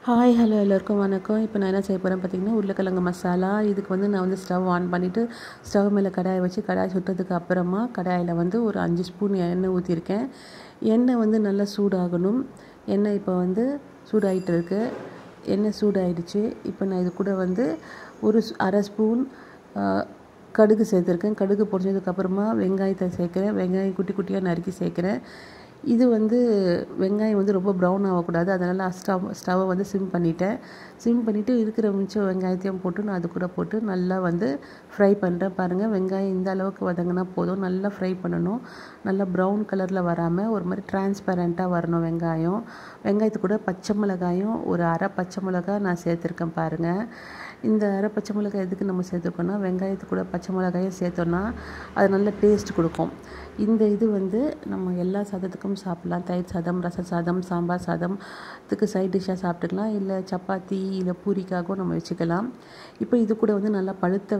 Hi hello எல்லோருக்கும் வணக்கம். இப்போ நான் என்ன செய்ய போகிறேன் பார்த்தீங்கன்னா, உருளைக்கிழங்கு மசாலா. இதுக்கு வந்து நான் வந்து ஸ்டவ் ஆன் பண்ணிவிட்டு ஸ்டவ் மேலே கடாயை வச்சு கடாய் சுட்டதுக்கு அப்புறமா கடாயில் வந்து ஒரு 5 ஸ்பூன் எண்ணெய் ஊற்றிருக்கேன். எண்ணெய் வந்து நல்லா சூடாகணும். எண்ணெய் இப்போ வந்து சூடாகிட்டு இருக்கு. எண்ணெய் சூடாயிடுச்சு. இப்போ நான் இது கூட வந்து ஒரு அரை ஸ்பூன் கடுகு சேர்த்துருக்கேன். கடுகு பொரிஞ்சதுக்கப்புறமா வெங்காயத்தை சேர்க்குறேன். வெங்காயம் குட்டி குட்டியாக நறுக்கி சேர்க்குறேன். இது வந்து வெங்காயம் வந்து ரொம்ப ப்ரௌன் ஆகக்கூடாது, அதனால் ஸ்டவ்வை வந்து சிம் பண்ணிவிட்டு இருக்கிற மிச்சம் வெங்காயத்தையும் போட்டு நான் அது கூட போட்டு நல்லா வந்து ஃப்ரை பண்ணுறேன். பாருங்கள், வெங்காயம் இந்த அளவுக்கு வதங்கினா போதும். நல்லா ஃப்ரை பண்ணணும். நல்லா ப்ரௌன் கலரில் வராமல் ஒரு மாதிரி டிரான்ஸ்பரண்ட்டாக வரணும் வெங்காயத்து கூட பச்சை மிளகாயும் ஒரு அரை பச்சை மிளகாய் நான் சேர்த்துருக்கேன். பாருங்கள், இந்த அரை பச்சை மிளகாய் எதுக்கு நம்ம சேர்த்துருக்கோன்னா, வெங்காயத்து கூட பச்சை மிளகாயும் சேர்த்தோன்னா அது நல்ல டேஸ்ட் கொடுக்கும். இந்த இது வந்து நம்ம எல்லா சாதத்துக்கும் சாப்பிட்லாம். தயிர் சாதம், ரச சாதம், சாம்பார் சாதத்துக்கு சைட் டிஷ்ஷாக சாப்பிட்டுக்கலாம். இல்லை சப்பாத்தி இல்லை பூரிக்காகவும் நம்ம வச்சுக்கலாம். இப்போ இது கூட வந்து நல்லா பழுத்த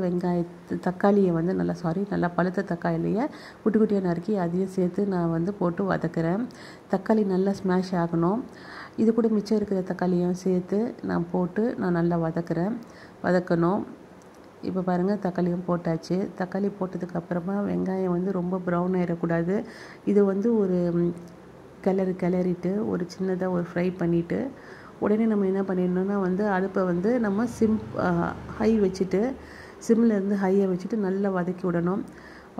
தக்காளியை வந்து நல்லா பழுத்த தக்காளியை குட்டி குட்டியாக நறுக்கி அதையும் சேர்த்து நான் வந்து போட்டு வதக்குறேன். தக்காளி நல்லா ஸ்மாஷ் ஆகணும். இது கூட மிச்சம் இருக்கிற தக்காளியும் சேர்த்து நான் போட்டு நான் நல்லா வதக்கணும். இப்போ பாருங்கள், தக்காளியும் போட்டாச்சு. தக்காளி போட்டதுக்கப்புறமா வெங்காயம் வந்து ரொம்ப ப்ரௌன் ஆகிடக்கூடாது. இது வந்து ஒரு கிளறிட்டு ஒரு சின்னதாக ஒரு ஃப்ரை பண்ணிவிட்டு உடனே நம்ம என்ன பண்ணிடணும்னா வந்து அடுப்பை வந்து நம்ம ஹை வச்சுட்டு சிம்லேருந்து ஹையை வச்சுட்டு நல்லா வதக்கி விடணும்.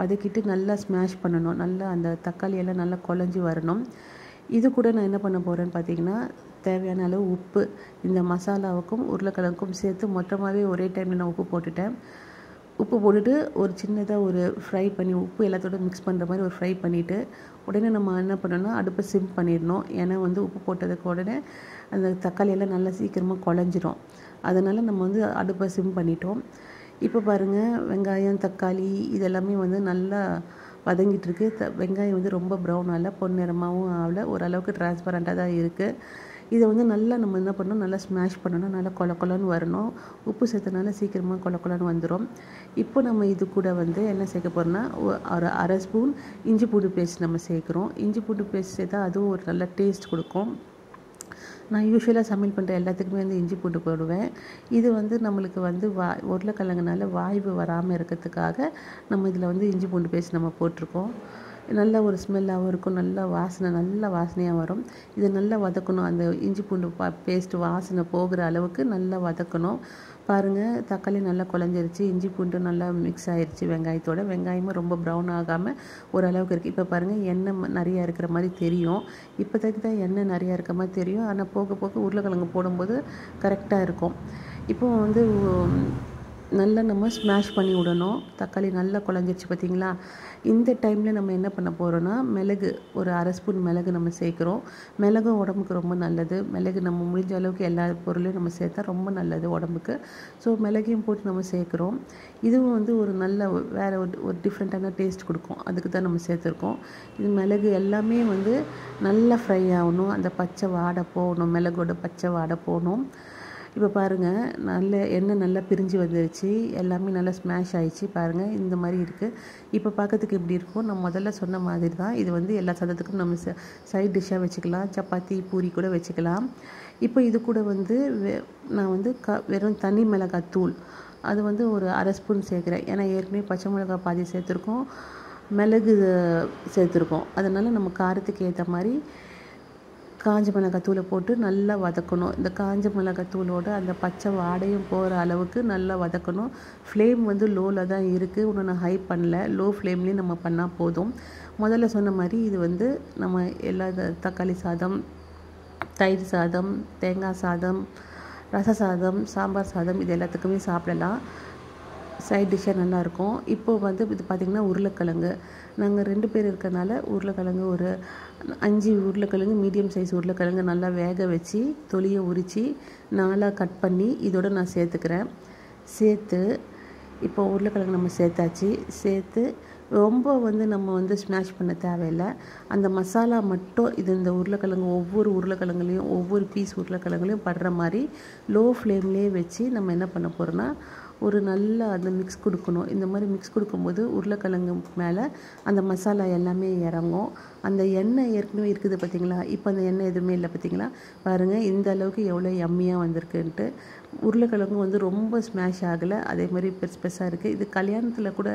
வதக்கிட்டு நல்லா ஸ்மாஷ் பண்ணணும். நல்லா அந்த தக்காளியெல்லாம் நல்லா குழஞ்சி வரணும். இது கூட நான் என்ன பண்ண போகிறேன்னு பார்த்தீங்கன்னா, தேவையான அளவு உப்பு இந்த மசாலாவுக்கும் உருளைக்கிழங்குக்கும் சேர்த்து மொத்தமாகவே ஒரே டைமில் நான் உப்பு போட்டுட்டு ஒரு சின்னதாக ஒரு ஃப்ரை பண்ணி உப்பு எல்லாத்தோட மிக்ஸ் பண்ணுற மாதிரி ஒரு ஃப்ரை பண்ணிவிட்டு உடனே நம்ம என்ன பண்ணோன்னா அடுப்பை சிம் பண்ணிடணும். ஏன்னா வந்து உப்பு போட்டதுக்கு உடனே அந்த தக்காளியெல்லாம் நல்லா சீக்கிரமாக குழஞ்சிரும். அதனால் நம்ம வந்து அடுப்பை சிம் பண்ணிட்டோம். இப்போ பாருங்கள், வெங்காயம் தக்காளி இதெல்லாமே வந்து நல்லா வதங்கிட்டுருக்கு. வெங்காயம் வந்து ரொம்ப ப்ரௌன் ஆகலை, பொன்னிறமாகவும் ஆகலை, ஓரளவுக்கு டிரான்ஸ்பரண்ட்டாக தான் இருக்குது. இதை வந்து நல்லா நம்ம என்ன பண்ணணும், நல்லா ஸ்மாஷ் பண்ணணும். நல்லா கொலன்னு வரணும். உப்பு சேர்த்தனால சீக்கிரமாக கொலன்னு வந்துடும். இப்போ நம்ம இது கூட வந்து என்ன சேர்க்க போகிறோம்னா, ஒரு அரை ஸ்பூன் இஞ்சி பூண்டு பேஸ்ட் நம்ம சேர்க்குறோம். இஞ்சி பூண்டு பேஸ்ட் சேர்த்தா அதுவும் ஒரு நல்ல டேஸ்ட் கொடுக்கும். நான் யூஸ்வலாக சமையல் பண்ணுற எல்லாத்துக்குமே வந்து இஞ்சி பூண்டு போடுவேன். இது வந்து நம்மளுக்கு வந்து உருளைக்கிழங்குனால வாய்வு வராமல் இருக்கிறதுக்காக நம்ம இதில் வந்து இஞ்சி பூண்டு பேஸ்ட் நம்ம போட்டிருக்கோம். நல்ல ஒரு ஸ்மெல்லாகவும் இருக்கும். நல்ல வாசனையாக வரும். இது நல்லா வதக்கணும். அந்த இஞ்சி பூண்டு பேஸ்ட் வாசனை போகிற அளவுக்கு நல்லா வதக்கணும். பாருங்கள், தக்காளி நல்லா குழஞ்சிருச்சு. இஞ்சி பூண்டு நல்லா மிக்ஸ் ஆகிடுச்சு வெங்காயத்தோட. வெங்காயமும் ரொம்ப ப்ரௌன் ஆகாமல் ஓரளவுக்கு இருக்குது. இப்போ பாருங்கள், எண்ணெய் நிறையா இருக்கிற மாதிரி தெரியும். இப்போதைக்கு தான் எண்ணெய் நிறையா இருக்கிற மாதிரி தெரியும். ஆனால் போக போக உருளைக்கிழங்கு போடும்போது கரெக்டாக இருக்கும். இப்போ வந்து நல்லா நம்ம ஸ்மாஷ் பண்ணி விடணும். தக்காளி நல்லா குழஞ்சிருச்சு பார்த்தீங்களா. இந்த டைமில் நம்ம என்ன பண்ண போகிறோன்னா, மிளகு ஒரு அரை ஸ்பூன் மிளகு நம்ம சேர்க்குறோம். மிளகும் உடம்புக்கு ரொம்ப நல்லது. மிளகு நம்ம முடிஞ்ச அளவுக்கு எல்லா பொருளையும் நம்ம சேர்த்தா ரொம்ப நல்லது உடம்புக்கு. ஸோ மிளகையும் போட்டு நம்ம சேர்க்குறோம். இதுவும் வந்து ஒரு நல்ல வேறு ஒரு டிஃப்ரெண்ட்டான டேஸ்ட் கொடுக்கும். அதுக்கு தான் நம்ம சேர்த்துருக்கோம். இது மிளகு எல்லாமே வந்து நல்லா ஃப்ரை ஆகணும். அந்த பச்சை வாடை போகணும். மிளகோட பச்சை வாடை போகணும். இப்போ பாருங்கள், எண்ணெய் நல்லா பிரிஞ்சு வந்துருச்சு. எல்லாமே நல்லா ஸ்மாஷ் ஆகிடுச்சு. பாருங்கள், இந்த மாதிரி இருக்குது. இப்போ பார்க்கறதுக்கு எப்படி இருக்கும், நான் முதல்ல சொன்ன மாதிரி தான். இது வந்து எல்லா சாதத்துக்கும் நம்ம சைட் டிஷ்ஷாக வச்சுக்கலாம். சப்பாத்தி பூரி கூட வச்சுக்கலாம். இப்போ இது கூட வந்து நான் வந்து வெறும் தனி மிளகாய் தூள் அது வந்து ஒரு அரை ஸ்பூன் சேர்க்குறேன். ஏன்னா ஏற்கனவே பச்சை மிளகாய் பாதி சேர்த்துருக்கோம், மிளகு சேர்த்துருக்கோம். அதனால் நம்ம காரத்துக்கு ஏற்ற மாதிரி காஞ்ச மிளகாய் தூளை போட்டு நல்லா வதக்கணும். இந்த காஞ்ச மிளகாய் தூளோட அந்த பச்சை வாடையும் போகிற அளவுக்கு நல்லா வதக்கணும். ஃப்ளேம் வந்து லோவில் தான் இருக்குது. இன்னும் நான் ஹை பண்ணல. லோ ஃப்ளேம்லேயும் நம்ம பண்ணால் போதும். முதல்ல சொன்ன மாதிரி இது வந்து நம்ம எல்லா தக்காளி சாதம், தயிர் சாதம், தேங்காய் சாதம், ரச சாதம், சாம்பார் சாதம் இது எல்லாத்துக்குமே சாப்பிடலாம். சைட் டிஷ்ஷாக நல்லாயிருக்கும். இப்போது வந்து இது பார்த்திங்கன்னா உருளைக்கிழங்கு. நாங்கள் 2 பேர் இருக்கிறனால உருளைக்கிழங்கு ஒரு 5 உருளைக்கிழங்கு மீடியம் சைஸ் உருளைக்கிழங்கு நல்லா வேக வச்சு தொலியை உரித்து 4 கட் பண்ணி இதோட நான் சேர்த்துக்கிறேன். சேர்த்து இப்போ உருளைக்கிழங்கு நம்ம சேர்த்து ரொம்ப வந்து நம்ம வந்து ஸ்மாஷ் பண்ண தேவையில்லை. அந்த மசாலா மட்டும் இந்த உருளைக்கிழங்கு ஒவ்வொரு உருளைக்கிழங்குலையும் ஒவ்வொரு பீஸ் உருளைக்கிழங்குலையும் படுற மாதிரி லோ ஃப்ளேம்லேயே வச்சு நம்ம என்ன பண்ண போகிறோன்னா ஒரு நல்ல அந்த மிக்ஸ் கொடுக்கணும். இந்த மாதிரி மிக்ஸ் கொடுக்கும்போது உருளைக்கிழங்கு மேலே அந்த மசாலா எல்லாமே இறங்கும். அந்த எண்ணெய் ஏற்கனவே இருக்குது பார்த்திங்களா, இப்போ அந்த எண்ணெய் எதுவுமே இல்லை பார்த்திங்களா. பாருங்கள் இந்த அளவுக்கு எவ்வளோ யம்மியாக வந்திருக்குன்ட்டு. உருளைக்கிழங்கும் வந்து ரொம்ப ஸ்மாஷ் ஆகலை, அதே மாதிரி பெருசு பெருசாக இருக்குது. இது கல்யாணத்தில் கூட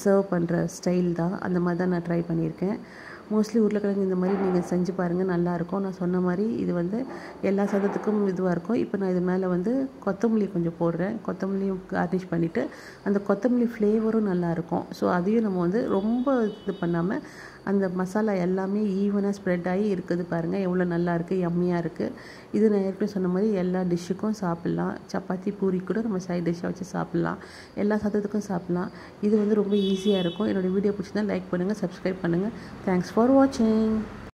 சர்வ் பண்ணுற ஸ்டைல் தான். அந்த மாதிரி தான் நான் ட்ரை பண்ணியிருக்கேன். மோஸ்ட்லி உருளைக்கிழங்கு இந்த மாதிரி நீங்கள் செஞ்சு பாருங்கள், நல்லாயிருக்கும். நான் சொன்ன மாதிரி இது வந்து எல்லா சாதத்துக்கும் இதுவாக இருக்கும். இப்போ நான் இது மேலே வந்து கொத்தமல்லி கொஞ்சம் போடுறேன். கொத்தமல்லியும் கார்னிஷ் பண்ணிவிட்டு அந்த கொத்தமல்லி ஃப்ளேவரும் நல்லாயிருக்கும். ஸோ அதையும் நம்ம வந்து ரொம்ப இது பண்ணாமல் அந்த மசாலா எல்லாமே ஈவனாக ஸ்ப்ரெட் ஆகி இருக்குது பாருங்கள், எவ்வளோ நல்லா இருக்குது, யம்மியாக இருக்குது. இது நான் ஏற்கனவே சொன்ன மாதிரி எல்லா டிஷ்ஷுக்கும் சாப்பிட்லாம். சப்பாத்தி பூரி கூட நம்ம சைட் டிஷ்ஷாக வச்சு சாப்பிட்லாம், எல்லா சாதத்துக்கும் சாப்பிட்லாம். இது வந்து ரொம்ப ஈஸியாக இருக்கும். என்னோடய வீடியோ பிடிச்சிருந்தா லைக் பண்ணுங்கள், சப்ஸ்கிரைப் பண்ணுங்கள். தேங்க்ஸ் ஃபார் வாட்சிங்.